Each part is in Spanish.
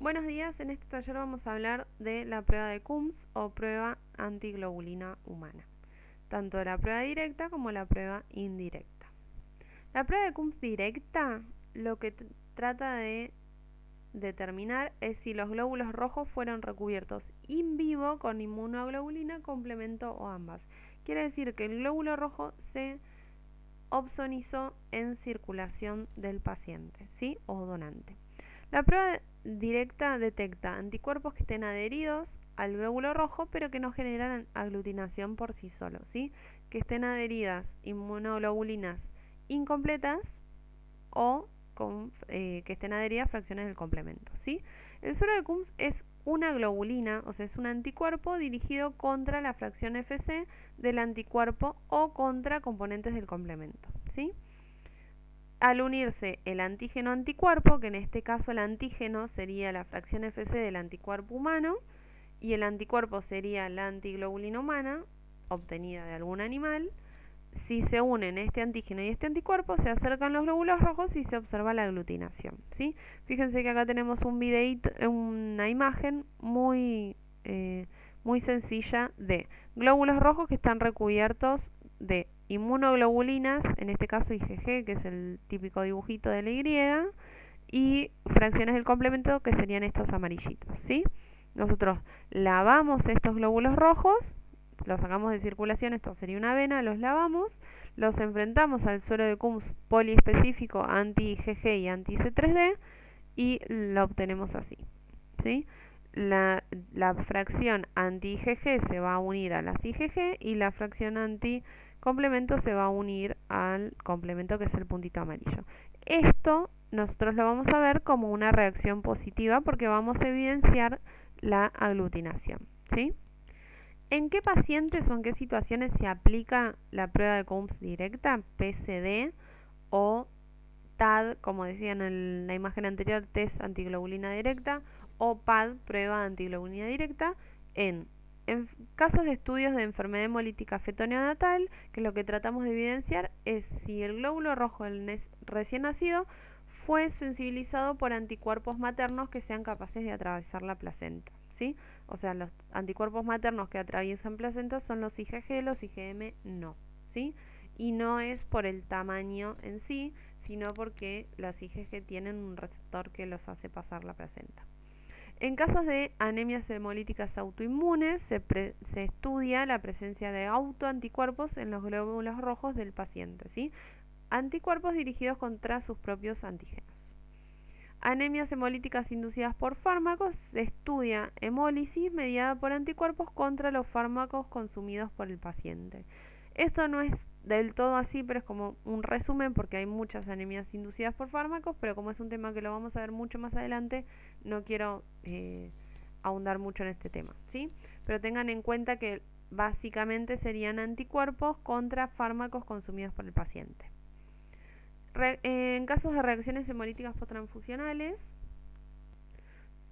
Buenos días, en este taller vamos a hablar de la prueba de Coombs o prueba antiglobulina humana, tanto la prueba directa como la prueba indirecta. La prueba de Coombs directa lo que trata de determinar es si los glóbulos rojos fueron recubiertos in vivo con inmunoglobulina, complemento o ambas. Quiere decir que el glóbulo rojo se opsonizó en circulación del paciente, ¿sí? O donante. La prueba directa detecta anticuerpos que estén adheridos al glóbulo rojo, pero que no generan aglutinación por sí solos, ¿sí? Que estén adheridas inmunoglobulinas incompletas o que estén adheridas fracciones del complemento, ¿sí? El suero de Coombs es una globulina, o sea, es un anticuerpo dirigido contra la fracción Fc del anticuerpo o contra componentes del complemento, ¿sí? Al unirse el antígeno-anticuerpo, que en este caso el antígeno sería la fracción Fc del anticuerpo humano y el anticuerpo sería la antiglobulina humana obtenida de algún animal, si se unen este antígeno y este anticuerpo, se acercan los glóbulos rojos y se observa la aglutinación, ¿sí? Fíjense que acá tenemos un videíto, una imagen muy sencilla de glóbulos rojos que están recubiertos de inmunoglobulinas, en este caso IgG, que es el típico dibujito de la Y fracciones del complemento, que serían estos amarillitos, ¿sí? Nosotros lavamos estos glóbulos rojos, los sacamos de circulación, esto sería una vena, los lavamos, los enfrentamos al suero de Coombs poliespecífico anti-IgG y anti-C3D y lo obtenemos así, ¿sí? La fracción anti-IgG se va a unir a las IgG y la fracción anti-complemento se va a unir al complemento, que es el puntito amarillo. Esto nosotros lo vamos a ver como una reacción positiva porque vamos a evidenciar la aglutinación, ¿sí? ¿En qué pacientes o en qué situaciones se aplica la prueba de Coombs directa, PCD o TAD, como decía en la imagen anterior, test antiglobulina directa, o PAD, prueba antiglobulina directa, en casos de estudios de enfermedad hemolítica feto-neonatal, que lo que tratamos de evidenciar es si el glóbulo rojo del recién nacido fue sensibilizado por anticuerpos maternos que sean capaces de atravesar la placenta, ¿sí? O sea, los anticuerpos maternos que atraviesan placenta son los IgG, los IgM no, ¿sí? Y no es por el tamaño en sí, sino porque las IgG tienen un receptor que los hace pasar la placenta. En casos de anemias hemolíticas autoinmunes, se estudia la presencia de autoanticuerpos en los glóbulos rojos del paciente, ¿sí? Anticuerpos dirigidos contra sus propios antígenos. Anemias hemolíticas inducidas por fármacos, se estudia hemólisis mediada por anticuerpos contra los fármacos consumidos por el paciente. Esto no es del todo así, pero es como un resumen porque hay muchas anemias inducidas por fármacos, pero como es un tema que lo vamos a ver mucho más adelante, no quiero ahondar mucho en este tema, ¿sí? Pero tengan en cuenta que básicamente serían anticuerpos contra fármacos consumidos por el paciente. En casos de reacciones hemolíticas posttransfusionales,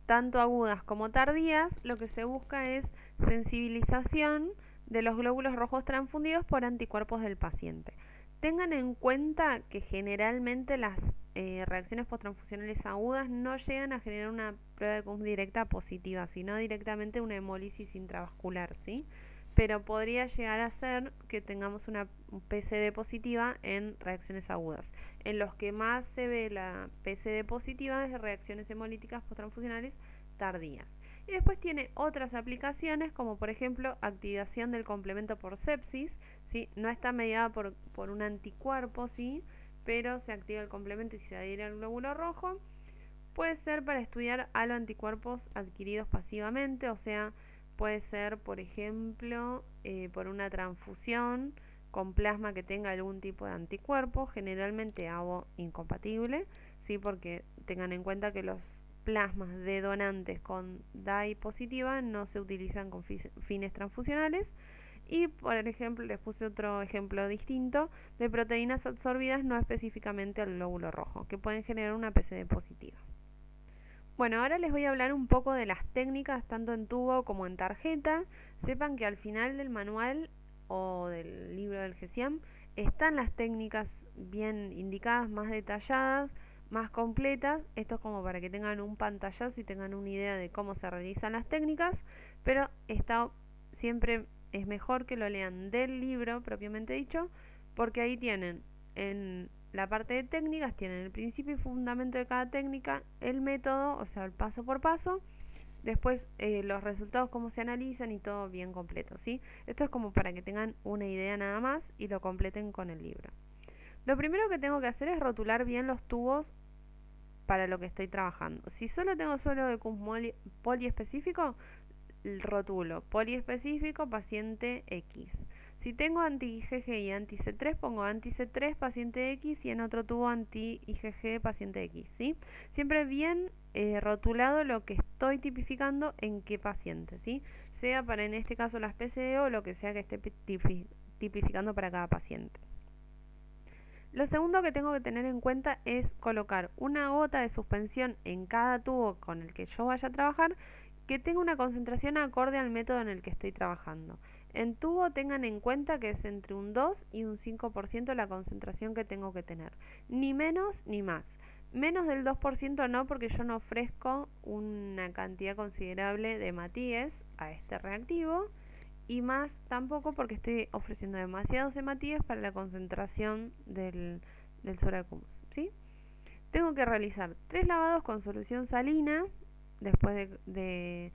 tanto agudas como tardías, lo que se busca es sensibilización de los glóbulos rojos transfundidos por anticuerpos del paciente. Tengan en cuenta que generalmente las reacciones posttransfusionales agudas no llegan a generar una prueba de Coombs directa positiva, sino directamente una hemólisis intravascular, ¿sí? Pero podría llegar a ser que tengamos una PCD positiva en reacciones agudas. En los que más se ve la PCD positiva es de reacciones hemolíticas posttransfusionales tardías. Y después tiene otras aplicaciones, como por ejemplo activación del complemento por sepsis, ¿sí? No está mediada por un anticuerpo, ¿sí? Pero se activa el complemento y se adhiere al glóbulo rojo. Puede ser para estudiar aloanticuerpos adquiridos pasivamente, o sea, puede ser, por ejemplo, por una transfusión con plasma que tenga algún tipo de anticuerpo, generalmente ABO incompatible, ¿sí? Porque tengan en cuenta que los plasmas de donantes con DAI positiva no se utilizan con fines transfusionales. Y por ejemplo, les puse otro ejemplo distinto de proteínas absorbidas no específicamente al glóbulo rojo, que pueden generar una PCD positiva. Bueno, ahora les voy a hablar un poco de las técnicas tanto en tubo como en tarjeta. Sepan que al final del manual o del libro del GESIAM están las técnicas bien indicadas, más detalladas. más completas. Esto es como para que tengan un pantallazo y tengan una idea de cómo se realizan las técnicas, pero siempre es mejor que lo lean del libro propiamente dicho, porque ahí tienen en la parte de técnicas, tienen el principio y fundamento de cada técnica, el método, o sea, el paso por paso, después los resultados, cómo se analizan y todo bien completo, ¿sí? Esto es como para que tengan una idea nada más y lo completen con el libro. Lo primero que tengo que hacer es rotular bien los tubos para lo que estoy trabajando. Si solo tengo suelo de Kunz poliespecífico, rotulo poliespecífico paciente X. Si tengo anti-IgG y anti-C3, pongo anti-C3 paciente X y en otro tubo anti-IgG paciente X, ¿sí? Siempre bien rotulado lo que estoy tipificando en qué paciente, ¿sí? Sea para en este caso las PCD o lo que sea que esté tipificando para cada paciente. Lo segundo que tengo que tener en cuenta es colocar una gota de suspensión en cada tubo con el que yo vaya a trabajar que tenga una concentración acorde al método en el que estoy trabajando. En tubo tengan en cuenta que es entre un 2 y un 5% la concentración que tengo que tener. Ni menos ni más. Menos del 2% no, porque yo no ofrezco una cantidad considerable de hematíes a este reactivo. Y más tampoco porque estoy ofreciendo demasiados hematíes para la concentración del suero de Kunz, ¿sí? Tengo que realizar 3 lavados con solución salina después de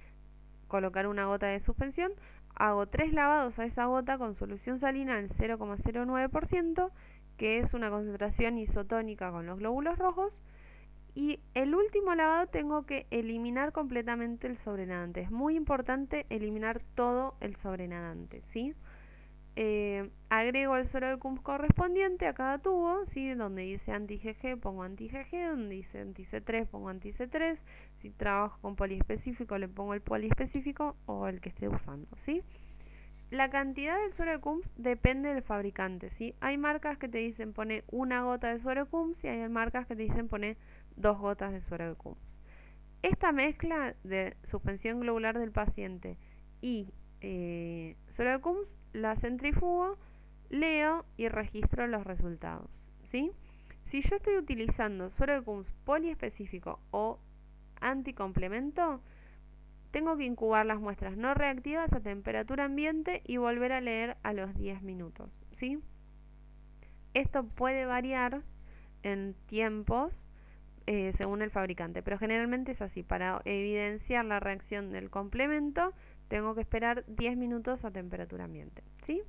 colocar una gota de suspensión. Hago 3 lavados a esa gota con solución salina en 0,09%, que es una concentración isotónica con los glóbulos rojos. Y el último lavado tengo que eliminar completamente el sobrenadante. Es muy importante eliminar todo el sobrenadante, ¿sí? Agrego el suero de Kunz correspondiente a cada tubo, ¿sí? Donde dice anti-IgG pongo anti-IgG, donde dice anti-C3 pongo anti-C3. Si trabajo con poliespecífico le pongo el poliespecífico o el que esté usando, ¿sí? La cantidad del suero de Kunz depende del fabricante, ¿sí? Hay marcas que te dicen pone una gota de suero de Kunz y hay marcas que te dicen pone 2 gotas de suero de Kunz. Esta mezcla de suspensión globular del paciente y suero de Kunz la centrifugo, leo y registro los resultados, ¿sí? Si yo estoy utilizando suero de Kunz poliespecífico o anticomplemento, tengo que incubar las muestras no reactivas a temperatura ambiente y volver a leer a los 10 minutos, ¿sí? Esto puede variar en tiempos según el fabricante, pero generalmente es así. Para evidenciar la reacción del complemento tengo que esperar 10 minutos a temperatura ambiente, ¿sí?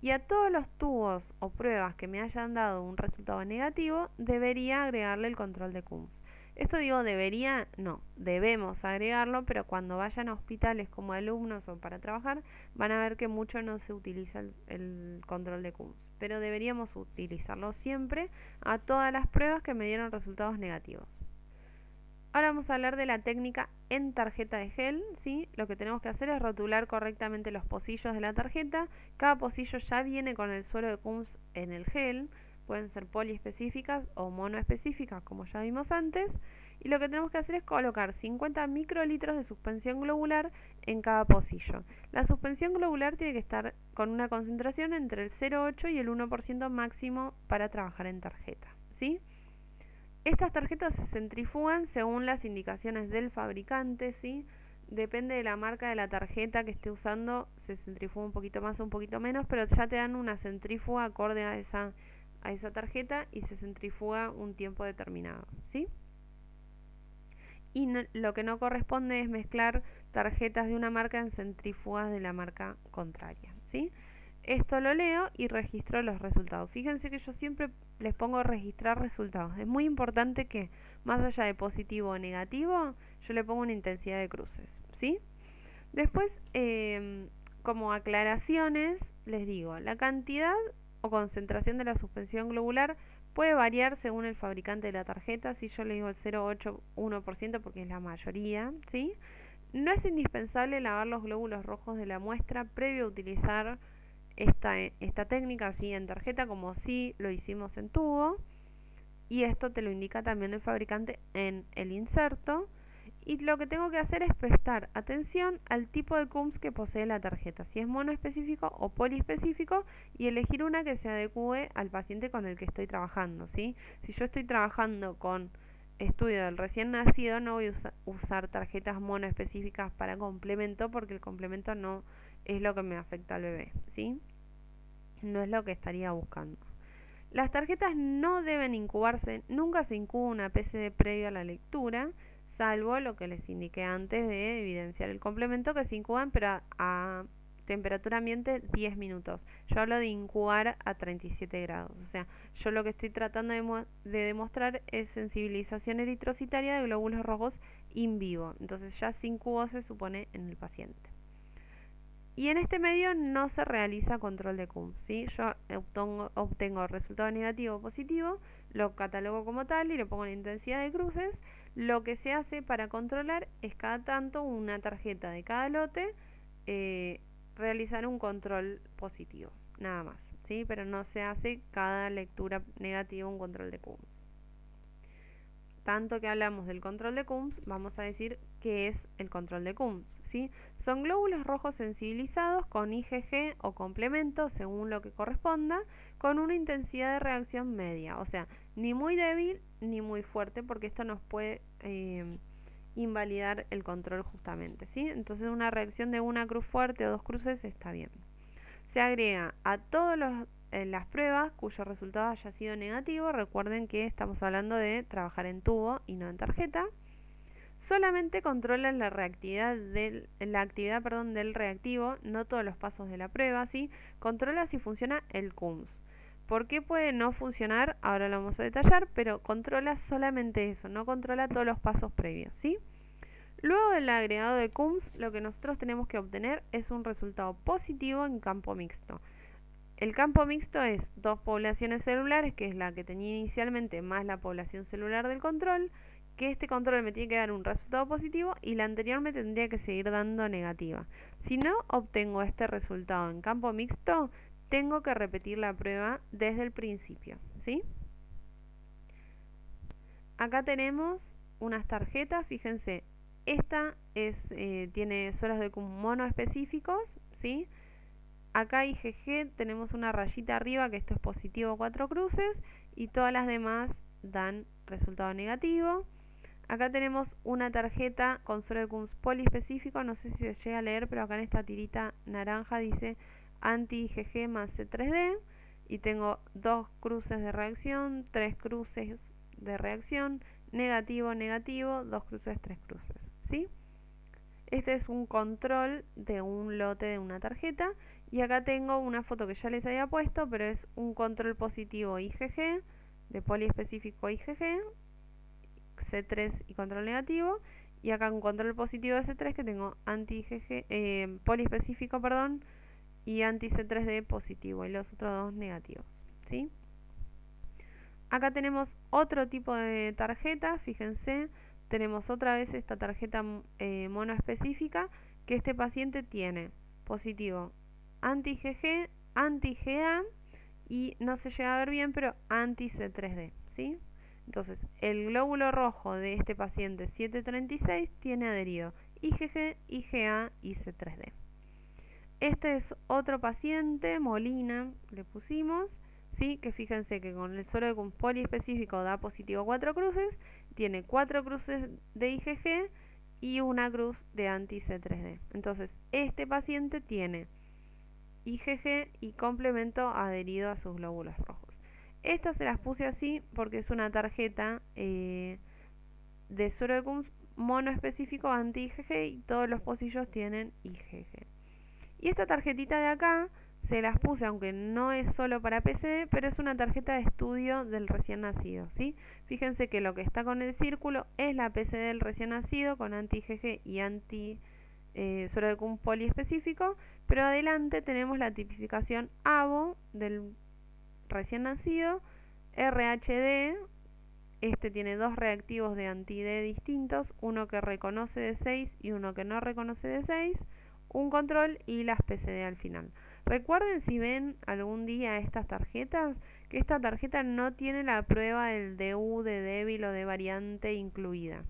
Y a todos los tubos o pruebas que me hayan dado un resultado negativo debería agregarle el control de Kunz. Esto digo debería, no, debemos agregarlo, pero cuando vayan a hospitales como alumnos o para trabajar van a ver que mucho no se utiliza el control de Kunz, pero deberíamos utilizarlo siempre a todas las pruebas que me dieron resultados negativos. Ahora vamos a hablar de la técnica en tarjeta de gel, ¿sí? Lo que tenemos que hacer es rotular correctamente los pocillos de la tarjeta. Cada pocillo ya viene con el suero de Kunz en el gel. Pueden ser poliespecíficas o monoespecíficas, como ya vimos antes. Y lo que tenemos que hacer es colocar 50 microlitros de suspensión globular en cada pocillo. La suspensión globular tiene que estar con una concentración entre el 0,8 y el 1% máximo para trabajar en tarjeta, ¿sí? Estas tarjetas se centrifugan según las indicaciones del fabricante, ¿sí? Depende de la marca de la tarjeta que esté usando, se centrifuga un poquito más o un poquito menos, pero ya te dan una centrífuga acorde a esa tarjeta y se centrifuga un tiempo determinado, ¿sí? Y lo que no corresponde es mezclar tarjetas de una marca en centrífugas de la marca contraria, ¿sí? Esto lo leo y registro los resultados. Fíjense que yo siempre les pongo registrar resultados. Es muy importante que, más allá de positivo o negativo, yo le pongo una intensidad de cruces, ¿sí? Después, como aclaraciones, les digo, la cantidad o concentración de la suspensión globular puede variar según el fabricante de la tarjeta. Si yo le digo el 0,81% porque es la mayoría, ¿sí? No es indispensable lavar los glóbulos rojos de la muestra previo a utilizar esta técnica así en tarjeta, como si lo hicimos en tubo, y esto te lo indica también el fabricante en el inserto. Y lo que tengo que hacer es prestar atención al tipo de Kunz que posee la tarjeta, si es monoespecífico o poliespecífico, y elegir una que se adecue al paciente con el que estoy trabajando, ¿sí? Si yo estoy trabajando con estudio del recién nacido no voy a usar tarjetas monoespecíficas para complemento porque el complemento no es lo que me afecta al bebé, ¿sí? No es lo que estaría buscando. Las tarjetas no deben incubarse, nunca se incuba una PCD previo a la lectura, salvo lo que les indiqué antes de evidenciar el complemento, que se incuban pero a temperatura ambiente 10 minutos. Yo hablo de incubar a 37 grados. O sea, yo lo que estoy tratando de demostrar es sensibilización eritrocitaria de glóbulos rojos in vivo. Entonces ya se incubó, se supone, en el paciente. Y en este medio no se realiza control de CUMS, ¿sí? Yo obtengo resultado negativo o positivo, lo catalogo como tal y le pongo la intensidad de cruces. Lo que se hace para controlar es cada tanto una tarjeta de cada lote, realizar un control positivo, nada más, ¿sí? Pero no se hace cada lectura negativa un control de CUMS. Tanto que hablamos del control de CUMS, vamos a decir qué es el control de CUMS, ¿sí? Son glóbulos rojos sensibilizados con IgG o complemento, según lo que corresponda, con una intensidad de reacción media, o sea, ni muy débil ni muy fuerte, porque esto nos puede invalidar el control justamente, ¿sí? Entonces una reacción de una cruz fuerte o dos cruces está bien. Se agrega a todas las pruebas cuyo resultado haya sido negativo. Recuerden que estamos hablando de trabajar en tubo y no en tarjeta. Solamente controlan la actividad del reactivo, no todos los pasos de la prueba, ¿sí? Controla si funciona el CUMS. ¿Por qué puede no funcionar? Ahora lo vamos a detallar, pero controla solamente eso, no controla todos los pasos previos, ¿sí? Luego del agregado de CUMS, lo que nosotros tenemos que obtener es un resultado positivo en campo mixto. El campo mixto es dos poblaciones celulares, que es la que tenía inicialmente, más la población celular del control, que este control me tiene que dar un resultado positivo y la anterior me tendría que seguir dando negativa. Si no obtengo este resultado en campo mixto, tengo que repetir la prueba desde el principio, ¿sí? Acá tenemos unas tarjetas, fíjense, esta tiene suelos de CUMS monoespecíficos, ¿sí? Acá IgG tenemos una rayita arriba que esto es positivo 4 cruces y todas las demás dan resultado negativo. Acá tenemos una tarjeta con suelo de CUMS poliespecífico, no sé si se llega a leer, pero acá en esta tirita naranja dice anti-IgG más C3D y tengo 2 cruces de reacción, 3 cruces de reacción, negativo, negativo, 2 cruces, 3 cruces, ¿sí? Este es un control de un lote de una tarjeta y acá tengo una foto que ya les había puesto, pero es un control positivo IgG, de poliespecífico IgG, C3 y control negativo, y acá un control positivo de C3 que tengo anti-IgG, poliespecífico, perdón, y anti-C3D positivo y los otros dos negativos, ¿sí? Acá tenemos otro tipo de tarjeta, fíjense, tenemos otra vez esta tarjeta monoespecífica que este paciente tiene positivo anti-IgG, anti-IgA y no se llega a ver bien, pero anti-C3D, ¿sí? Entonces, el glóbulo rojo de este paciente 736 tiene adherido IgG, IgA y C3D. Este es otro paciente, Molina, le pusimos, ¿sí? Que fíjense que con el suelo de CUMS poliespecífico da positivo 4 cruces, tiene 4 cruces de IgG y una cruz de anti-C3D. Entonces, este paciente tiene IgG y complemento adherido a sus glóbulos rojos. Estas se las puse así porque es una tarjeta de suero de CUMS monoespecífico anti-IgG y todos los pocillos tienen IgG. Y esta tarjetita de acá se las puse, aunque no es solo para PCD, pero es una tarjeta de estudio del recién nacido, ¿sí? Fíjense que lo que está con el círculo es la PCD del recién nacido con anti-IgG y suero de CUMS poliespecífico, pero adelante tenemos la tipificación ABO del recién nacido, RHD, este tiene dos reactivos de anti-D distintos, uno que reconoce de 6 y uno que no reconoce de 6, un control y las PCD al final. Recuerden, si ven algún día estas tarjetas, que esta tarjeta no tiene la prueba del DU de débil o de variante incluida.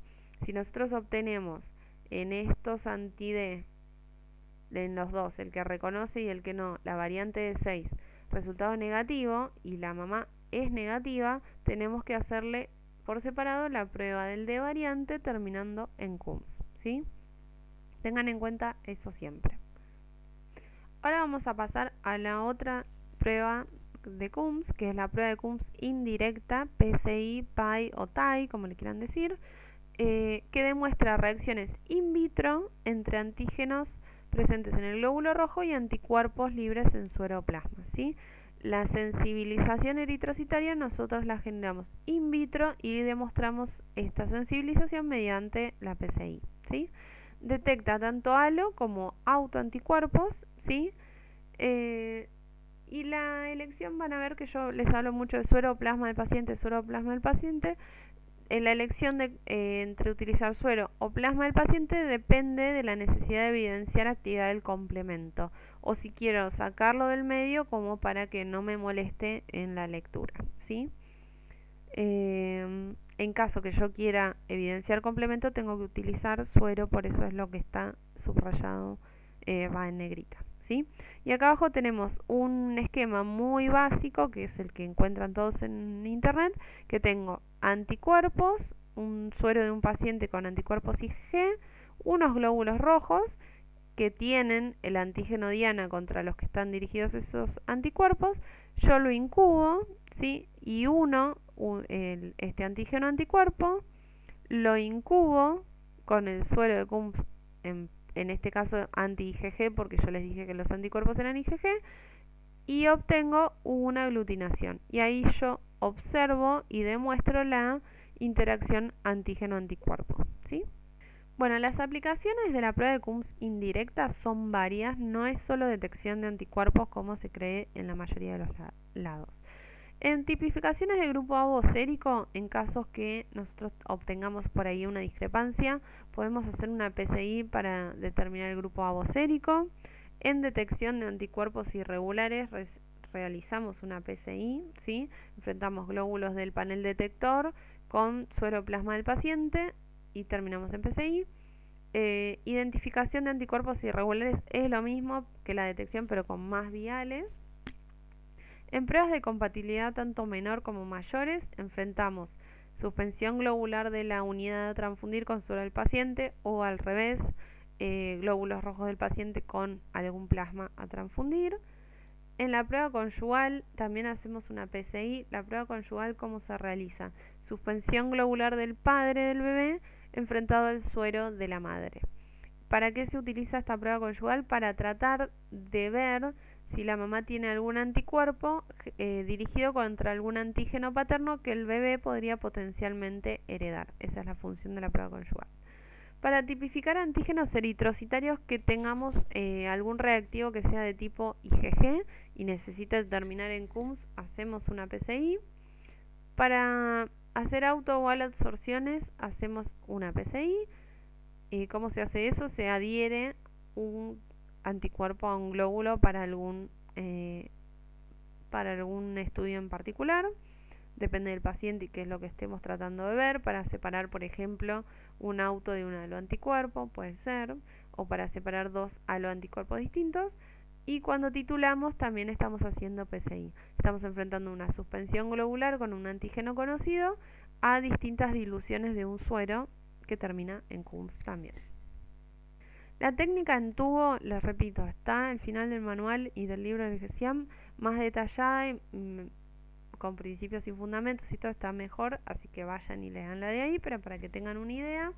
Si nosotros obtenemos en estos anti-D, en los dos, el que reconoce y el que no, la variante de 6, resultado negativo y la mamá es negativa, tenemos que hacerle por separado la prueba del D variante terminando en CUMS, ¿sí? Tengan en cuenta eso siempre. Ahora vamos a pasar a la otra prueba de CUMS, que es la prueba de CUMS indirecta, PCI, PI o TAI, como le quieran decir, que demuestra reacciones in vitro entre antígenos presentes en el glóbulo rojo y anticuerpos libres en suero o plasma, ¿sí? La sensibilización eritrocitaria nosotros la generamos in vitro y demostramos esta sensibilización mediante la PCI, ¿sí? Detecta tanto halo como autoanticuerpos, ¿sí? Y la elección, van a ver que yo les hablo mucho de suero o plasma del paciente, suero o plasma del paciente. La elección de, entre utilizar suero o plasma del paciente depende de la necesidad de evidenciar actividad del complemento o si quiero sacarlo del medio como para que no me moleste en la lectura, ¿sí? En caso que yo quiera evidenciar complemento tengo que utilizar suero, por eso es lo que está subrayado, va en negrita, ¿sí? Y acá abajo tenemos un esquema muy básico, que es el que encuentran todos en internet, que tengo anticuerpos, un suero de un paciente con anticuerpos IgG, unos glóbulos rojos que tienen el antígeno diana contra los que están dirigidos esos anticuerpos, yo lo incubo, ¿sí? Y este antígeno anticuerpo, lo incubo con el suero de CUMS, en este caso anti-IgG, porque yo les dije que los anticuerpos eran IgG, y obtengo una aglutinación. Y ahí yo observo y demuestro la interacción antígeno-anticuerpo, ¿sí? Bueno, las aplicaciones de la prueba de CUMS indirecta son varias, no es solo detección de anticuerpos como se cree en la mayoría de los lados. En tipificaciones de grupo A sérico, en casos que nosotros obtengamos por ahí una discrepancia, podemos hacer una PCI para determinar el grupo A sérico. En detección de anticuerpos irregulares realizamos una PCI, ¿sí? Enfrentamos glóbulos del panel detector con suero plasma del paciente y terminamos en PCI. Identificación de anticuerpos irregulares es lo mismo que la detección, pero con más viales. En pruebas de compatibilidad tanto menor como mayores, enfrentamos suspensión globular de la unidad a transfundir con suero del paciente o al revés, glóbulos rojos del paciente con algún plasma a transfundir. En la prueba conyugal también hacemos una PCI. La prueba conyugal, ¿cómo se realiza? Suspensión globular del padre del bebé enfrentado al suero de la madre. ¿Para qué se utiliza esta prueba conyugal? Para tratar de ver si la mamá tiene algún anticuerpo dirigido contra algún antígeno paterno que el bebé podría potencialmente heredar. Esa es la función de la prueba conyugal. Para tipificar antígenos eritrocitarios que tengamos algún reactivo que sea de tipo IgG y necesita determinar en CUMS, hacemos una PCI. Para hacer auto o adsorciones, hacemos una PCI. ¿Cómo se hace eso? Se adhiere un anticuerpo a un glóbulo para algún estudio en particular. Depende del paciente y qué es lo que estemos tratando de ver. Para separar, por ejemplo, un auto de un haloanticuerpo, puede ser, o para separar dos haloanticuerpos distintos. Y cuando titulamos también estamos haciendo PCI. Estamos enfrentando una suspensión globular con un antígeno conocido a distintas diluciones de un suero que termina en CUMS también. La técnica en tubo, les repito, está al final del manual y del libro de GESIAM, más detallada y con principios y fundamentos y todo está mejor, así que vayan y lean la de ahí, pero para que tengan una idea.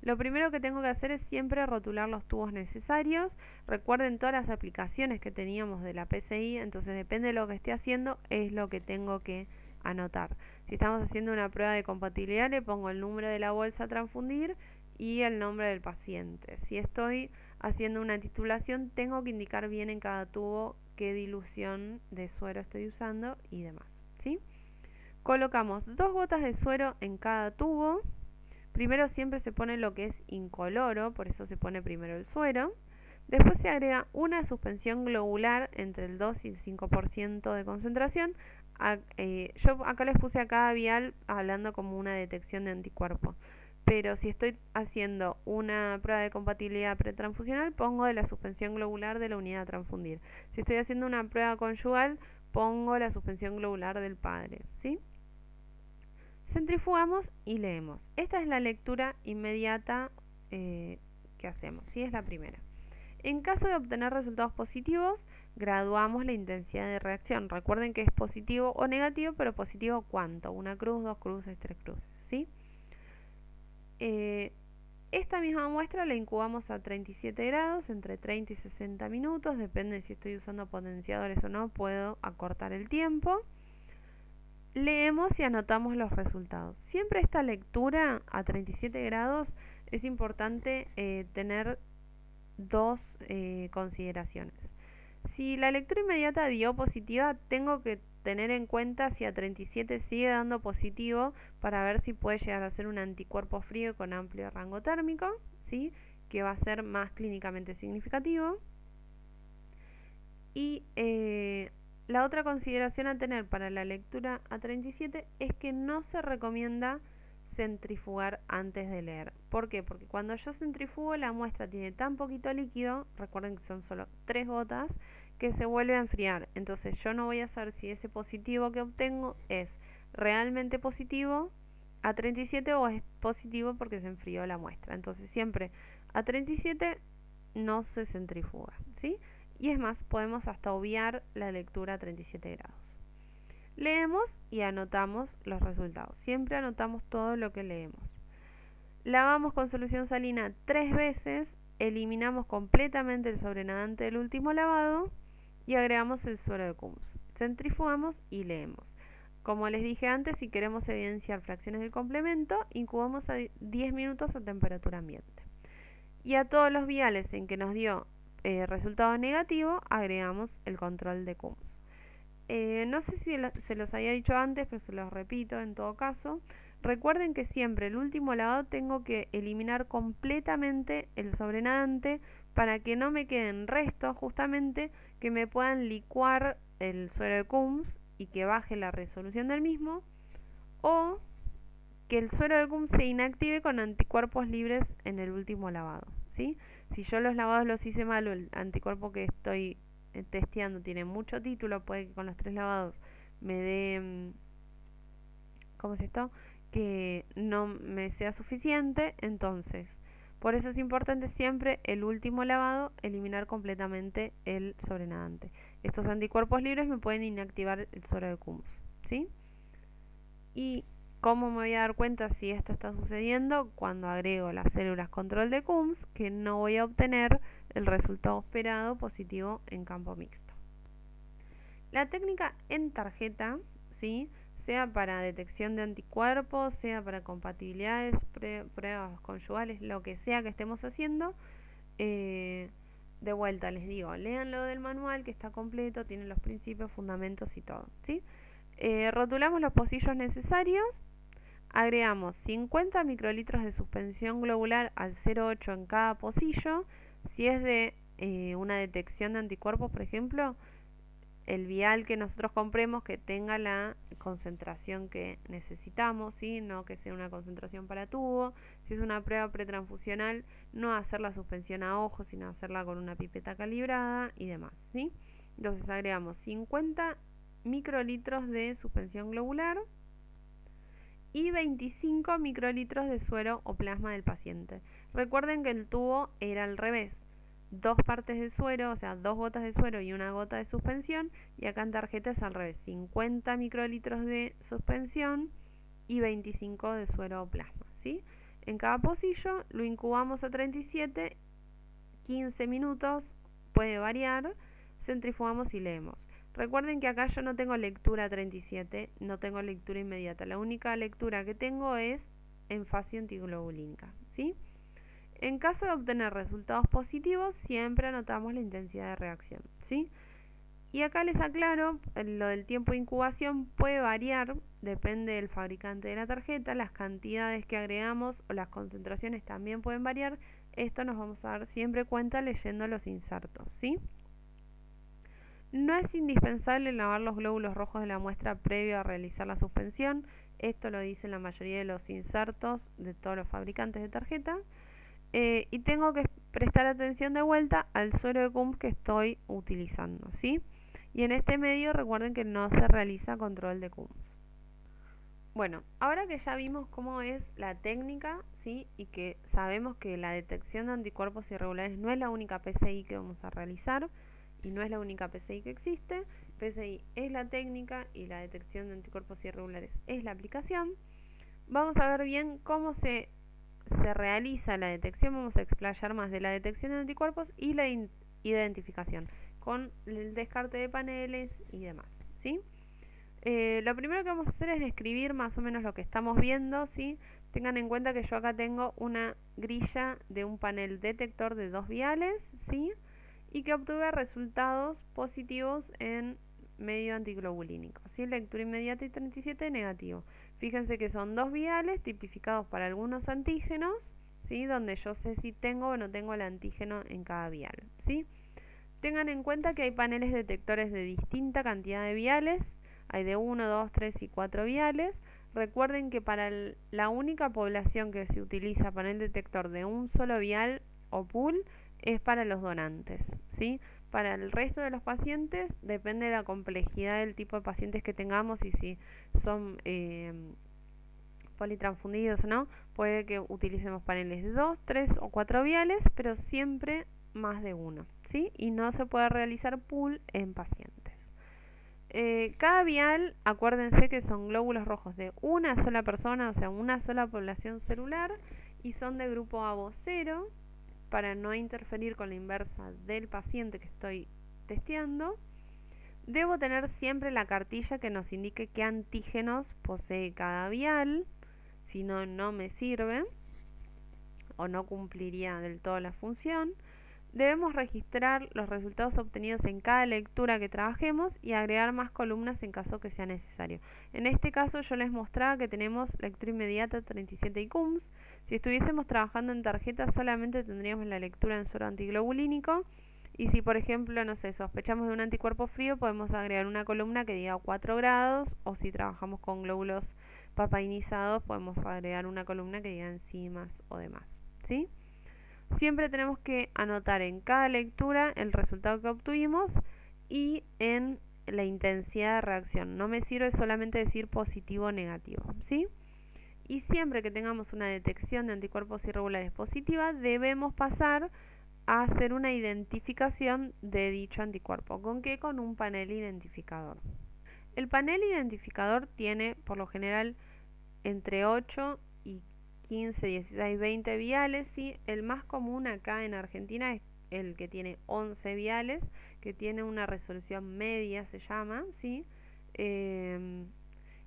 Lo primero que tengo que hacer es siempre rotular los tubos necesarios. Recuerden todas las aplicaciones que teníamos de la PCI, entonces depende de lo que esté haciendo, es lo que tengo que anotar. Si estamos haciendo una prueba de compatibilidad, le pongo el número de la bolsa a transfundir y el nombre del paciente. Si estoy haciendo una titulación, tengo que indicar bien en cada tubo qué dilución de suero estoy usando y demás, ¿sí? Colocamos 2 gotas de suero en cada tubo. Primero siempre se pone lo que es incoloro, por eso se pone primero el suero. Después se agrega una suspensión globular entre el 2 y el 5% de concentración. Yo acá les puse a cada vial hablando como una detección de anticuerpo. Pero si estoy haciendo una prueba de compatibilidad pretransfusional, pongo de la suspensión globular de la unidad a transfundir. Si estoy haciendo una prueba conyugal, pongo la suspensión globular del padre, ¿sí? Centrifugamos y leemos. Esta es la lectura inmediata que hacemos, ¿sí? Es la primera. En caso de obtener resultados positivos, graduamos la intensidad de reacción. Recuerden que es positivo o negativo, pero positivo ¿cuánto? Una cruz, dos cruces, tres cruces, ¿sí? Esta misma muestra la incubamos a 37 grados, entre 30 y 60 minutos, depende si estoy usando potenciadores o no, puedo acortar el tiempo. Leemos y anotamos los resultados. Siempre esta lectura a 37 grados es importante tener dos consideraciones. Si la lectura inmediata dio positiva, tengo que tener en cuenta si a 37 sigue dando positivo para ver si puede llegar a ser un anticuerpo frío con amplio rango térmico, ¿sí? Que va a ser más clínicamente significativo. Y la otra consideración a tener para la lectura a 37 es que no se recomienda centrifugar antes de leer. ¿Por qué? Porque cuando yo centrifugo la muestra tiene tan poquito líquido, recuerden que son solo 3 gotas, que se vuelve a enfriar. Entonces yo no voy a saber si ese positivo que obtengo es realmente positivo a 37 o es positivo porque se enfrió la muestra. Entonces siempre a 37 no se centrifuga, ¿sí? Y es más, podemos hasta obviar la lectura a 37 grados. Leemos y anotamos los resultados. Siempre anotamos todo lo que leemos. Lavamos con solución salina 3 veces, eliminamos completamente el sobrenadante del último lavado y agregamos el suero de Küms. Centrifugamos y leemos. Como les dije antes, si queremos evidenciar fracciones del complemento, incubamos a 10 minutos a temperatura ambiente. Y a todos los viales en que nos dio resultado negativo, agregamos el control de Küms. No sé si se los había dicho antes, pero se los repito en todo caso. Recuerden que siempre el último lavado tengo que eliminar completamente el sobrenadante para que no me queden restos justamente que me puedan licuar el suero de Küms y que baje la resolución del mismo, o que el suero de Küms se inactive con anticuerpos libres en el último lavado, ¿sí? Si yo los lavados los hice mal o el anticuerpo que estoy testeando tiene mucho título, puede que con los 3 lavados me dé, ¿cómo es esto? Que no me sea suficiente. Entonces, por eso es importante siempre el último lavado eliminar completamente el sobrenadante. Estos anticuerpos libres me pueden inactivar el suero de Küms, ¿sí? Y ¿cómo me voy a dar cuenta si esto está sucediendo? Cuando agrego las células control de Küms, que no voy a obtener el resultado esperado positivo en campo mixto. La técnica en tarjeta, ¿sí? Sea para detección de anticuerpos, sea para compatibilidades, pruebas conyugales, lo que sea que estemos haciendo, de vuelta les digo, léanlo del manual que está completo, tiene los principios, fundamentos y todo, ¿sí? Rotulamos los pocillos necesarios, agregamos 50 microlitros de suspensión globular al 0,8 en cada pocillo. Si es de una detección de anticuerpos, por ejemplo, el vial que nosotros compremos que tenga la concentración que necesitamos, ¿sí? No que sea una concentración para tubo. Si es una prueba pretransfusional, no hacer la suspensión a ojo, sino hacerla con una pipeta calibrada y demás, ¿sí? Entonces agregamos 50 microlitros de suspensión globular y 25 microlitros de suero o plasma del paciente. Recuerden que el tubo era al revés. 2 partes de suero, o sea, 2 gotas de suero y 1 gota de suspensión, y acá en tarjeta es al revés, 50 microlitros de suspensión y 25 de suero o plasma, ¿sí? En cada pocillo lo incubamos a 37, 15 minutos, puede variar, centrifugamos y leemos. Recuerden que acá yo no tengo lectura a 37, no tengo lectura inmediata, la única lectura que tengo es en fase antiglobulínica, ¿sí? En caso de obtener resultados positivos, siempre anotamos la intensidad de reacción, ¿sí? Y acá les aclaro, lo del tiempo de incubación puede variar, depende del fabricante de la tarjeta, las cantidades que agregamos o las concentraciones también pueden variar. Esto nos vamos a dar siempre cuenta leyendo los insertos, ¿sí? No es indispensable lavar los glóbulos rojos de la muestra previo a realizar la suspensión. Esto lo dicen la mayoría de los insertos de todos los fabricantes de tarjeta. Y tengo que prestar atención de vuelta al suero de Küms que estoy utilizando, ¿sí? Y en este medio recuerden que no se realiza control de Küms. Bueno, ahora que ya vimos cómo es la técnica, ¿sí? Y que sabemos que la detección de anticuerpos irregulares no es la única PCI que vamos a realizar y no es la única PCI que existe. PCI es la técnica y la detección de anticuerpos irregulares es la aplicación. Vamos a ver bien cómo se realiza la detección. Vamos a explayar más de la detección de anticuerpos y la identificación con el descarte de paneles y demás, ¿sí? Lo primero que vamos a hacer es describir más o menos lo que estamos viendo, ¿sí? Tengan en cuenta que yo acá tengo una grilla de un panel detector de 2 viales, ¿sí? Y que obtuve resultados positivos en medio antiglobulínico, ¿sí? Lectura inmediata y 37 negativo. Fíjense que son 2 viales tipificados para algunos antígenos, ¿sí? Donde yo sé si tengo o no tengo el antígeno en cada vial, ¿sí? Tengan en cuenta que hay paneles detectores de distinta cantidad de viales, hay de 1, 2, 3 y 4 viales. Recuerden que para la única población que se utiliza panel detector de un solo vial o pool es para los donantes, ¿sí? Para el resto de los pacientes depende de la complejidad del tipo de pacientes que tengamos y si son politransfundidos o no, puede que utilicemos paneles de 2, 3 o 4 viales, pero siempre más de uno, ¿sí? Y no se puede realizar pool en pacientes. Cada vial, acuérdense que son glóbulos rojos de una sola persona, o sea, una sola población celular, y son de grupo ABO 0, para no interferir con la inversa del paciente que estoy testeando. Debo tener siempre la cartilla que nos indique qué antígenos posee cada vial, si no, no me sirve o no cumpliría del todo la función. Debemos registrar los resultados obtenidos en cada lectura que trabajemos y agregar más columnas en caso que sea necesario. En este caso yo les mostraba que tenemos lectura inmediata 37 y CUMS. Si estuviésemos trabajando en tarjeta solamente tendríamos la lectura en suero antiglobulínico. Y si por ejemplo, no sé, sospechamos de un anticuerpo frío, podemos agregar una columna que diga 4 grados, o si trabajamos con glóbulos papainizados, podemos agregar una columna que diga enzimas o demás, ¿sí? Siempre tenemos que anotar en cada lectura el resultado que obtuvimos y en la intensidad de reacción. No me sirve solamente decir positivo o negativo, ¿sí? Y siempre que tengamos una detección de anticuerpos irregulares positiva, debemos pasar a hacer una identificación de dicho anticuerpo. ¿Con qué? Con un panel identificador. El panel identificador tiene, por lo general, entre 8 y 15, 16, 20 viales, ¿sí? El más común acá en Argentina es el que tiene 11 viales, que tiene una resolución media, se llama, ¿sí?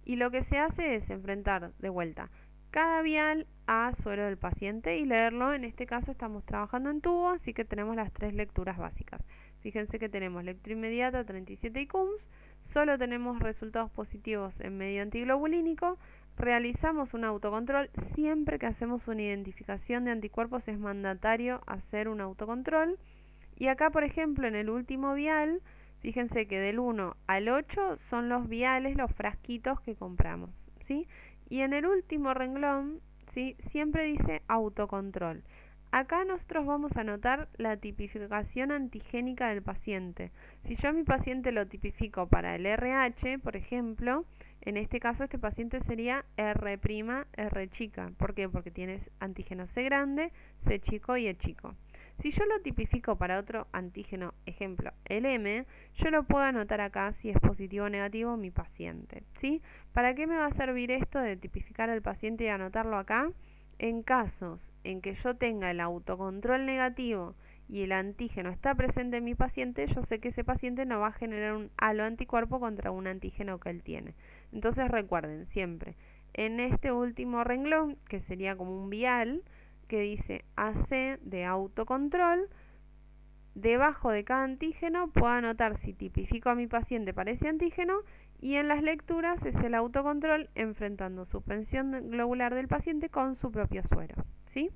Y lo que se hace es enfrentar de vuelta cada vial a suero del paciente y leerlo. En este caso estamos trabajando en tubo, así que tenemos las 3 lecturas básicas. Fíjense que tenemos lectura inmediata 37 y CUMS, solo tenemos resultados positivos en medio antiglobulínico. Realizamos un autocontrol. Siempre que hacemos una identificación de anticuerpos es mandatario hacer un autocontrol. Y acá, por ejemplo, en el último vial, fíjense que del 1 al 8 son los viales, los frasquitos que compramos, ¿sí? Y en el último renglón, ¿sí? Siempre dice autocontrol. Acá nosotros vamos a anotar la tipificación antigénica del paciente. Si yo a mi paciente lo tipifico para el RH, por ejemplo, en este caso este paciente sería R', R chica. ¿Por qué? Porque tiene antígeno C grande, C chico y E chico. Si yo lo tipifico para otro antígeno, ejemplo, el M, yo lo puedo anotar acá si es positivo o negativo mi paciente, ¿sí? ¿Para qué me va a servir esto de tipificar al paciente y anotarlo acá? En casos en que yo tenga el autocontrol negativo y el antígeno está presente en mi paciente, yo sé que ese paciente no va a generar un haloanticuerpo contra un antígeno que él tiene. Entonces recuerden siempre, en este último renglón, que sería como un vial, que dice AC de autocontrol, debajo de cada antígeno puedo anotar si tipifico a mi paciente para ese antígeno, y en las lecturas es el autocontrol enfrentando suspensión globular del paciente con su propio suero, ¿sí?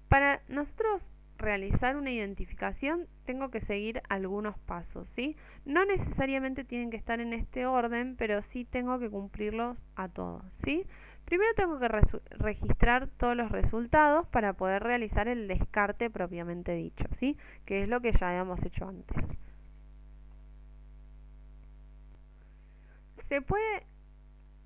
Para nosotros realizar una identificación tengo que seguir algunos pasos, ¿sí? No necesariamente tienen que estar en este orden, pero sí tengo que cumplirlos a todos, ¿sí? Primero tengo que registrar todos los resultados para poder realizar el descarte propiamente dicho, ¿sí? Que es lo que ya habíamos hecho antes. Se puede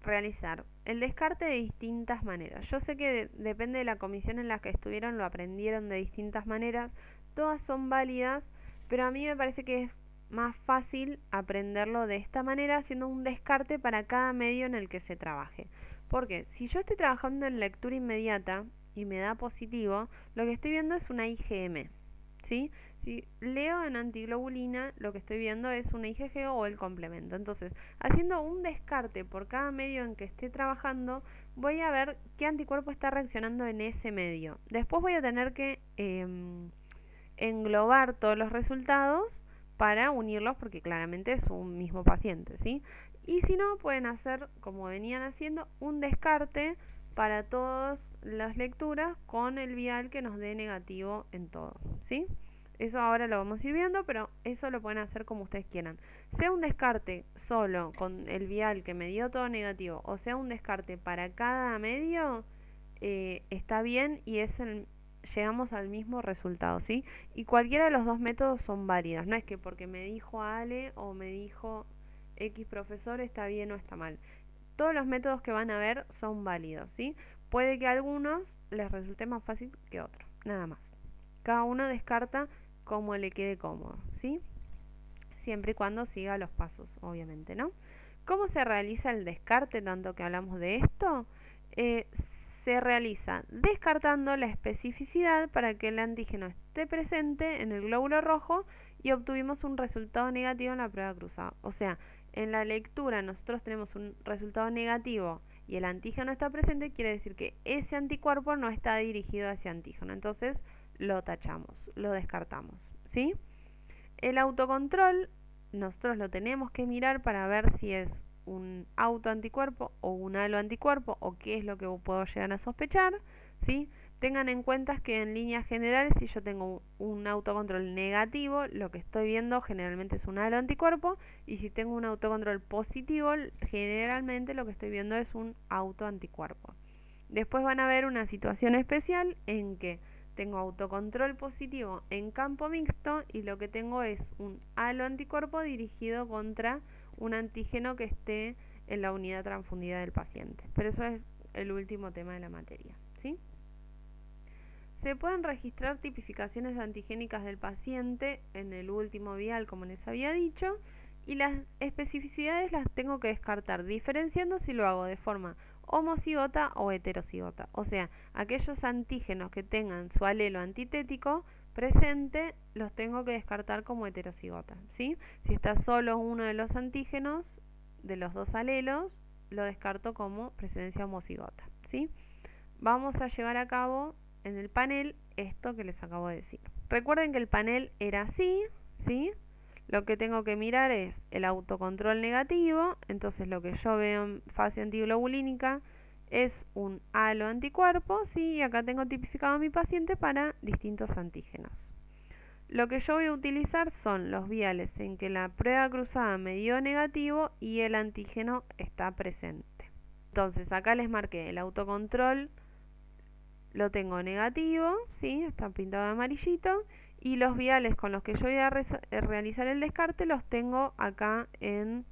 realizar el descarte de distintas maneras. Yo sé que depende de la comisión en la que estuvieron, lo aprendieron de distintas maneras, todas son válidas, pero a mí me parece que es más fácil aprenderlo de esta manera, haciendo un descarte para cada medio en el que se trabaje. Porque si yo estoy trabajando en lectura inmediata y me da positivo, lo que estoy viendo es una IgM, ¿sí? Si leo en antiglobulina, lo que estoy viendo es una IgG o el complemento. Entonces, haciendo un descarte por cada medio en que esté trabajando, voy a ver qué anticuerpo está reaccionando en ese medio. Después voy a tener que englobar todos los resultados para unirlos, porque claramente es un mismo paciente, ¿sí? Y si no, pueden hacer, como venían haciendo, un descarte para todas las lecturas con el vial que nos dé negativo en todo, ¿sí? Eso ahora lo vamos a ir viendo, pero eso lo pueden hacer como ustedes quieran. Sea un descarte solo con el vial que me dio todo negativo, o sea un descarte para cada medio, está bien y llegamos al mismo resultado, ¿sí? Y cualquiera de los dos métodos son válidos. No es que porque me dijo Ale o me dijo X profesor está bien o está mal. Todos los métodos que van a ver son válidos, ¿sí? Puede que a algunos les resulte más fácil que a otros, nada más. Cada uno descarta como le quede cómodo, ¿sí? Siempre y cuando siga los pasos, obviamente, ¿no? ¿Cómo se realiza el descarte, tanto que hablamos de esto? Se realiza descartando la especificidad para que el antígeno esté presente en el glóbulo rojo y obtuvimos un resultado negativo en la prueba cruzada. O sea, en la lectura nosotros tenemos un resultado negativo y el antígeno está presente, quiere decir que ese anticuerpo no está dirigido hacia antígeno. Entonces lo tachamos, lo descartamos, ¿sí? El autocontrol nosotros lo tenemos que mirar para ver si es un autoanticuerpo o un haloanticuerpo o qué es lo que puedo llegar a sospechar, ¿sí? Tengan en cuenta que en líneas generales, si yo tengo un autocontrol negativo, lo que estoy viendo generalmente es un haloanticuerpo, y si tengo un autocontrol positivo, generalmente lo que estoy viendo es un autoanticuerpo. Después van a ver una situación especial en que tengo autocontrol positivo en campo mixto y lo que tengo es un haloanticuerpo dirigido contra un antígeno que esté en la unidad transfundida del paciente. Pero eso es el último tema de la materia, ¿sí? Se pueden registrar tipificaciones antigénicas del paciente en el último vial, como les había dicho, y las especificidades las tengo que descartar, diferenciando si lo hago de forma homocigota o heterocigota. O sea, aquellos antígenos que tengan su alelo antitético presente los tengo que descartar como heterocigota, ¿sí? Si está solo uno de los antígenos de los dos alelos, lo descarto como presencia homocigota, ¿sí? Vamos a llevar a cabo en el panel esto que les acabo de decir. Recuerden que el panel era así, ¿sí? Lo que tengo que mirar es el autocontrol negativo, entonces lo que yo veo en fase antiglobulínica es un haloanticuerpo, ¿sí? Y acá tengo tipificado a mi paciente para distintos antígenos. Lo que yo voy a utilizar son los viales en que la prueba cruzada me dio negativo y el antígeno está presente. Entonces acá les marqué el autocontrol, lo tengo negativo, ¿sí? Está pintado de amarillito. Y los viales con los que yo voy a realizar el descarte los tengo acá en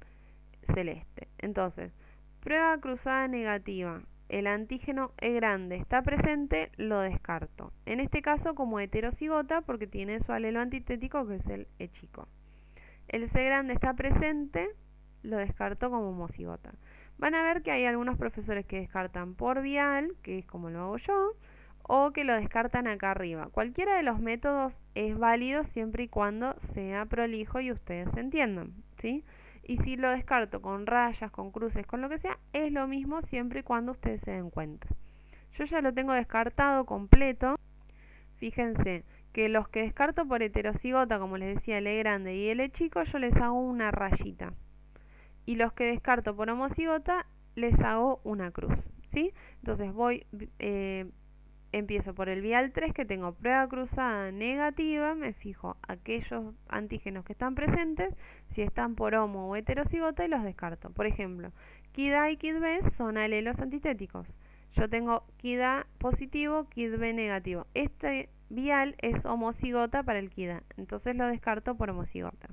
celeste. Entonces, prueba cruzada negativa. El antígeno E grande está presente, lo descarto. En este caso como heterocigota porque tiene su alelo antitético que es el E chico. El C grande está presente, lo descarto como homocigota. Van a ver que hay algunos profesores que descartan por vial, que es como lo hago yo, o que lo descartan acá arriba. Cualquiera de los métodos es válido siempre y cuando sea prolijo y ustedes entiendan, ¿sí? Y si lo descarto con rayas, con cruces, con lo que sea, es lo mismo siempre y cuando ustedes se den cuenta. Yo ya lo tengo descartado completo. Fíjense que los que descarto por heterocigota, como les decía, el E grande y el E chico, yo les hago una rayita. Y los que descarto por homocigota, les hago una cruz, ¿sí? Entonces empiezo por el vial 3 que tengo prueba cruzada negativa, me fijo aquellos antígenos que están presentes, si están por homo o heterocigota y los descarto. Por ejemplo, KID-A y KID-B son alelos antitéticos. Yo tengo KID-A positivo, KID-B negativo. Este vial es homocigota para el KID-A, entonces lo descarto por homocigota.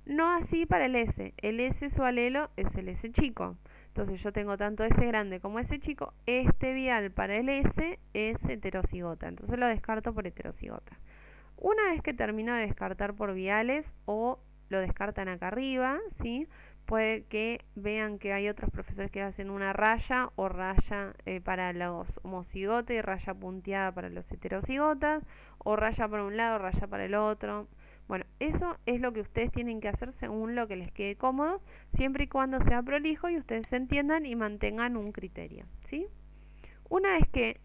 No así para el S. El S su alelo es el S chico. Entonces yo tengo tanto S grande como S chico. Este vial para el S es heterocigota, entonces lo descarto por heterocigota. Una vez que termino de descartar por viales o lo descartan acá arriba, ¿sí? Puede que vean que hay otros profesores que hacen una raya o raya para los homocigotas y raya punteada para los heterocigotas, o raya para un lado, raya para el otro. Bueno, eso es lo que ustedes tienen que hacer según lo que les quede cómodo, siempre y cuando sea prolijo y ustedes se entiendan y mantengan un criterio, ¿sí? Una vez que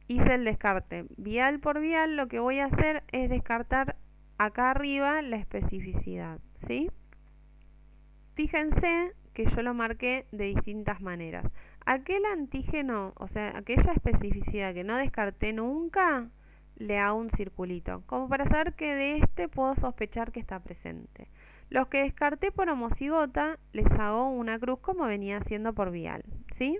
hice el descarte vial por vial, lo que voy a hacer es descartar acá arriba la especificidad, ¿sí? Fíjense que yo lo marqué de distintas maneras. Aquel antígeno, o sea, aquella especificidad que no descarté nunca, le hago un circulito, como para saber que de este puedo sospechar que está presente. Los que descarté por homocigota, les hago una cruz como venía haciendo por vial, ¿sí?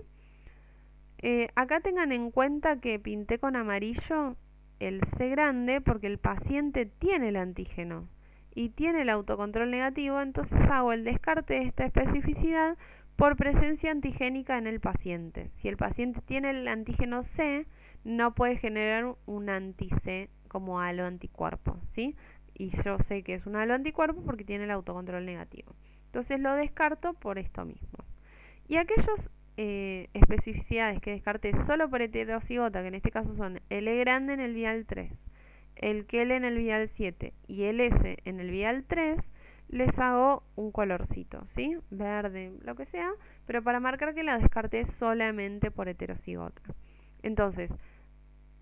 Acá tengan en cuenta que pinté con amarillo el C grande porque el paciente tiene el antígeno y tiene el autocontrol negativo, entonces hago el descarte de esta especificidad por presencia antigénica en el paciente. Si el paciente tiene el antígeno C, no puede generar un anti-C como halo anticuerpo, ¿sí? Y yo sé que es un halo anticuerpo porque tiene el autocontrol negativo. Entonces lo descarto por esto mismo. Y aquellos especificidades que descarté solo por heterocigota, que en este caso son el E grande en el vial 3, el QL en el vial 7 y el S en el vial 3, les hago un colorcito, ¿sí? Verde, lo que sea, pero para marcar que la descarté solamente por heterocigota. Entonces,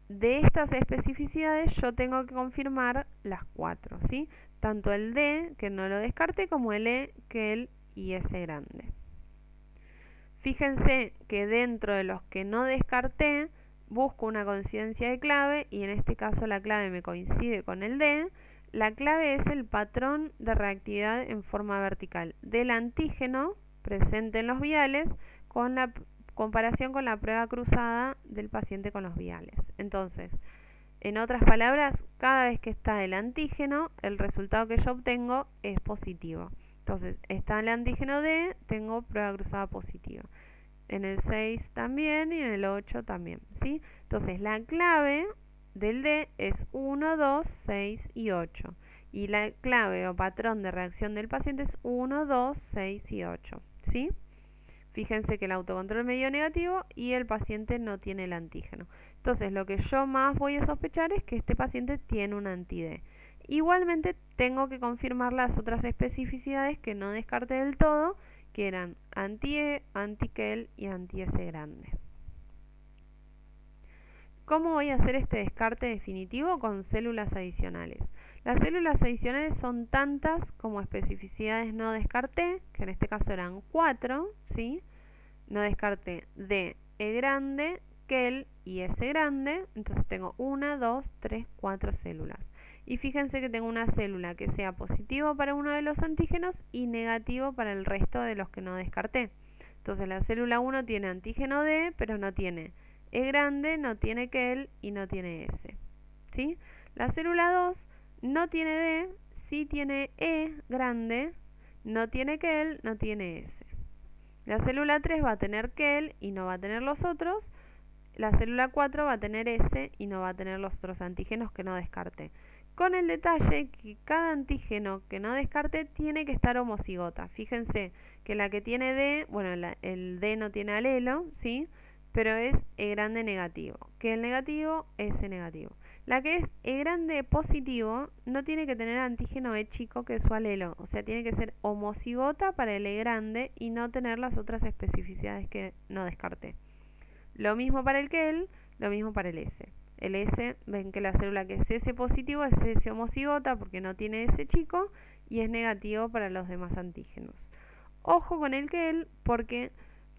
de estas especificidades yo tengo que confirmar las 4, ¿sí? Tanto el D, que no lo descarté, como el E, QL y S grande. Fíjense que dentro de los que no descarté, busco una coincidencia de clave y en este caso la clave me coincide con el D. La clave es el patrón de reactividad en forma vertical del antígeno presente en los viales con la comparación con la prueba cruzada del paciente con los viales. Entonces, en otras palabras, cada vez que está el antígeno, el resultado que yo obtengo es positivo. Entonces, está el antígeno D, tengo prueba cruzada positiva. En el 6 también y en el 8 también, ¿sí? Entonces, la clave del D es 1, 2, 6 y 8. Y la clave o patrón de reacción del paciente es 1, 2, 6 y 8, ¿sí? Fíjense que el autocontrol me dio negativo y el paciente no tiene el antígeno. Entonces, lo que yo más voy a sospechar es que este paciente tiene un anti-D. Igualmente, tengo que confirmar las otras especificidades que no descarté del todo, que eran anti-E, anti-QL y anti-S grande. ¿Cómo voy a hacer este descarte definitivo? Con células adicionales. Las células adicionales son tantas como especificidades no descarté, que en este caso eran 4, ¿sí? No descarté D, E grande, QL y S grande, entonces tengo 1, 2, 3, 4 células. Y fíjense que tengo una célula que sea positivo para uno de los antígenos y negativo para el resto de los que no descarté. Entonces la célula 1 tiene antígeno D, pero no tiene E grande, no tiene QL y no tiene S, ¿sí? La célula 2 no tiene D, sí tiene E grande, no tiene QL, no tiene S. La célula 3 va a tener QL y no va a tener los otros. La célula 4 va a tener S y no va a tener los otros antígenos que no descarté. Con el detalle que cada antígeno que no descarte tiene que estar homocigota. Fíjense que la que tiene D, bueno, el D no tiene alelo, ¿sí? Pero es E grande negativo. Que el negativo, S negativo. La que es E grande positivo no tiene que tener antígeno E chico, que es su alelo. O sea, tiene que ser homocigota para el E grande y no tener las otras especificidades que no descarté. Lo mismo para el QL, lo mismo para el S. El S, ven que la célula que es S positivo es S homocigota porque no tiene S chico y es negativo para los demás antígenos. Ojo con el QL porque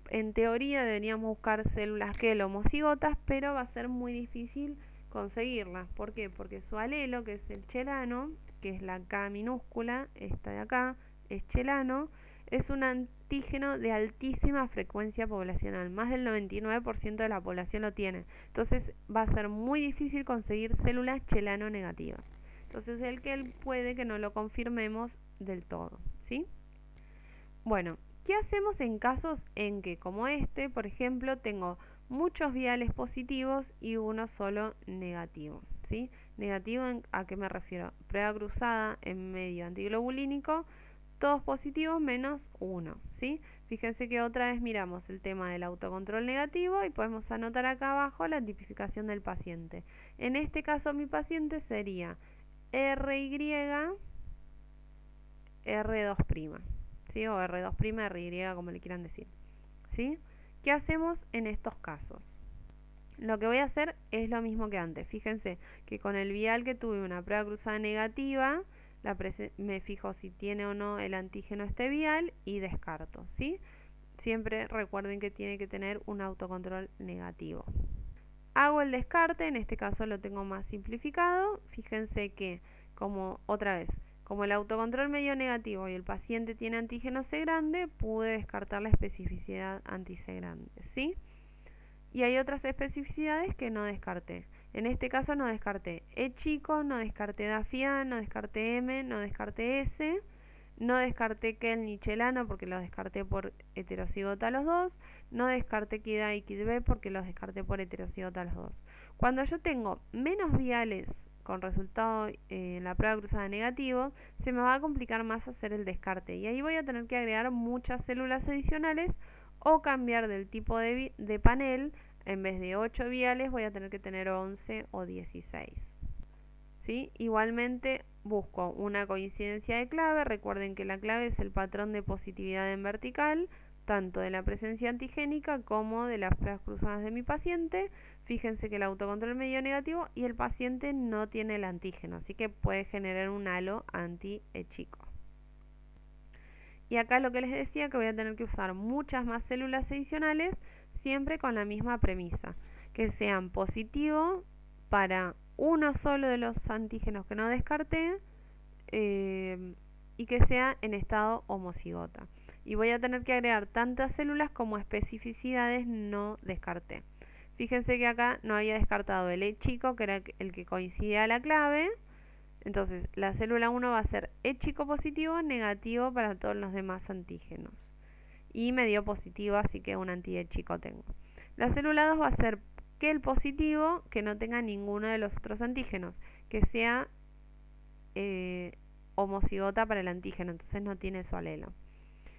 en teoría deberíamos buscar células QL homocigotas, pero va a ser muy difícil conseguirlas. ¿Por qué? Porque su alelo, que es el chelano, que es la K minúscula, esta de acá, es chelano, es un antígeno de altísima frecuencia poblacional. Más del 99% de la población lo tiene. Entonces va a ser muy difícil conseguir células chelano negativas. Entonces el que él puede que no lo confirmemos del todo, ¿sí? Bueno, ¿Qué hacemos en casos en que, como este, por ejemplo, tengo muchos viales positivos y uno solo negativo? ¿Sí? Negativo, ¿a qué me refiero? Prueba cruzada en medio antiglobulínico, todos positivos menos uno, ¿sí? Fíjense que otra vez miramos el tema del autocontrol negativo y podemos anotar acá abajo la tipificación del paciente. En este caso mi paciente sería RY R2', ¿sí? O R2', RY, como le quieran decir, ¿sí? ¿Qué hacemos en estos casos? Lo que voy a hacer es lo mismo que antes. Fíjense que con el vial que tuve una prueba cruzada negativa, me fijo si tiene o no el antígeno este vial y descarto, ¿sí? Siempre recuerden que tiene que tener un autocontrol negativo. Hago el descarte, en este caso lo tengo más simplificado. Fíjense que, como otra vez, como el autocontrol me dio negativo y el paciente tiene antígeno C grande, pude descartar la especificidad anti-C grande, ¿sí? Y hay otras especificidades que no descarté. En este caso no descarté E chico, no descarté DAFI-A, no descarté M, no descarté S, no descarté KEL ni chelano porque los descarté por heterocigota los dos, no descarté KID-A y KID-B porque los descarté por heterocigota los dos. Cuando yo tengo menos viales con resultado en la prueba cruzada negativo, se me va a complicar más hacer el descarte y ahí voy a tener que agregar muchas células adicionales o cambiar del tipo de panel. En vez de 8 viales voy a tener que tener 11 o 16. ¿Sí? Igualmente busco una coincidencia de clave. Recuerden que la clave es el patrón de positividad en vertical, tanto de la presencia antigénica como de las pruebas cruzadas de mi paciente. Fíjense que el autocontrol me dio negativo y el paciente no tiene el antígeno, así que puede generar un halo anti-E chico. Y acá lo que les decía, que voy a tener que usar muchas más células adicionales, siempre con la misma premisa, que sean positivos para uno solo de los antígenos que no descarté y que sea en estado homocigota. Y voy a tener que agregar tantas células como especificidades no descarté. Fíjense que acá no había descartado el E chico, que era el que coincidía a la clave. Entonces, la célula 1 va a ser E chico positivo, negativo para todos los demás antígenos. Y me dio positivo, así que un anti-E chico tengo. La célula 2 va a ser KEL positivo, que no tenga ninguno de los otros antígenos, que sea homocigota para el antígeno, entonces no tiene su alelo.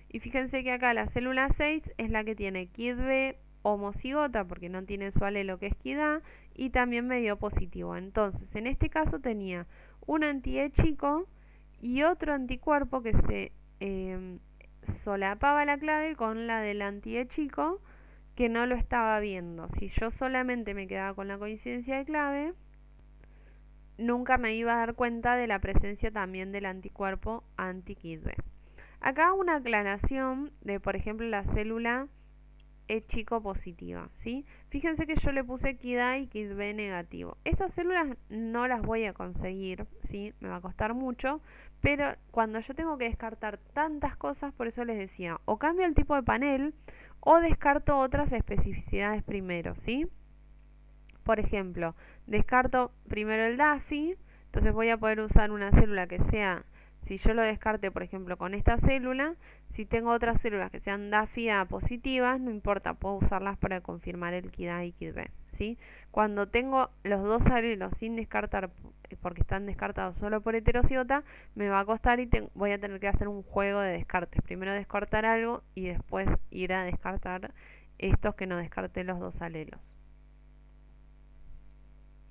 Y fíjense que acá la célula 6 es la que tiene KID-B homocigota, porque no tiene su alelo que es KID-A, y también me dio positivo. Entonces, en este caso tenía un anti-E chico y otro anticuerpo que se solapaba la clave con la del anti-E chico, que no lo estaba viendo. Si yo solamente me quedaba con la coincidencia de clave, nunca me iba a dar cuenta de la presencia también del anticuerpo anti-KID-B. Acá una aclaración de, por ejemplo, la célula E chico positiva, ¿sí? Fíjense que yo le puse KID-A y KID-B negativo. Estas células no las voy a conseguir, ¿sí? Me va a costar mucho, pero cuando yo tengo que descartar tantas cosas, por eso les decía, o cambio el tipo de panel o descarto otras especificidades primero, ¿sí? Por ejemplo, descarto primero el DAFI, entonces voy a poder usar una célula que sea, si yo lo descarte, por ejemplo, con esta célula, si tengo otras células que sean DAFI-A positivas, no importa, puedo usarlas para confirmar el KID-A y KID-B, ¿sí? Cuando tengo los dos alelos sin descartar, porque están descartados solo por heterocigota, me va a costar y voy a tener que hacer un juego de descartes. Primero descartar algo y después ir a descartar estos que no descarté los dos alelos.